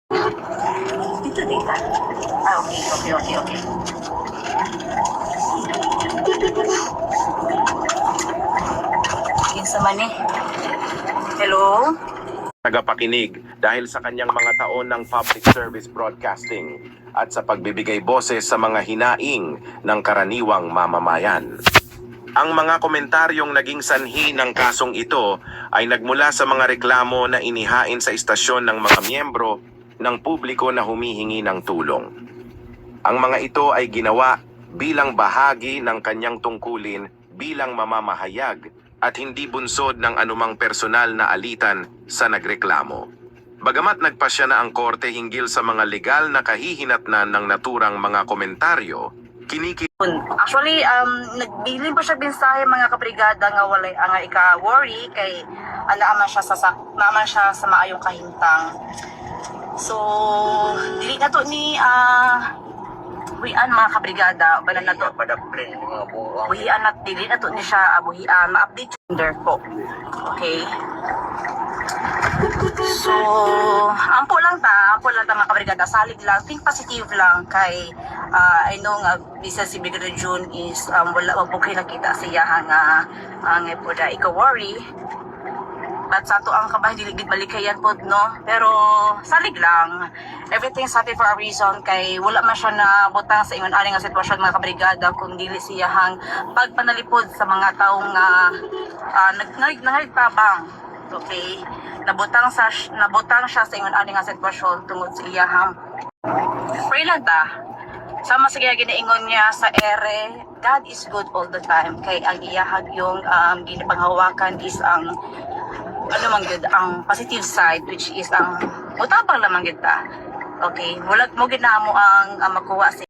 Dito data. Okay. Yung sa mani. Hello? Tagapakinig dahil sa kanyang mga taon ng public service broadcasting at sa pagbibigay boses sa mga hinaing ng karaniwang mamamayan. Ang mga komentaryong naging sanhi ng kasong ito ay nagmula sa mga reklamo na inihain sa istasyon ng mga miyembro ng publiko na humihingi ng tulong. Ang mga ito ay ginawa bilang bahagi ng kanyang tungkulin bilang mamamahayag at hindi bunsod ng anumang personal na alitan sa nagreklamo. Bagamat nagpasya na ang korte hinggil sa mga legal na kahihinatnan ng naturang mga komentaryo, Actually, nagbilin pa siya mensahe mga kabrigada nga walay nga ika-worry kay naman siya sa maayong kahintang. So, dili na to ni buhian mga kabrigada, bala na to. Buhian at dili na to ni siya buhian, ma-update gender po. Okay. So, ampo lang ta mga kabrigada, salig lang, think positive lang kay I know nga bisa si Brigadier June is wala po nakita siya nga po da ika-worry. But sa to ang kabahin diligid malikayan pod no, pero salig lang, everything's happy for a reason kay wala man siya na butang sa ingon ani nga sitwasyon mga kabrigada kung dili siya hang pagpanalipod sa mga taong nangaytabang. Okay, nabutang siya sa ingon ani nga sitwasyon tungod sa iyahang pray lang ta. Sama sa ginaingon niya sa ere, God is good all the time. Kay ang iyahag yung ginapanghawakan is ang ang positive side, which is ang mutabang lamang kita. Okay, wala mo ginamo ang makuha sa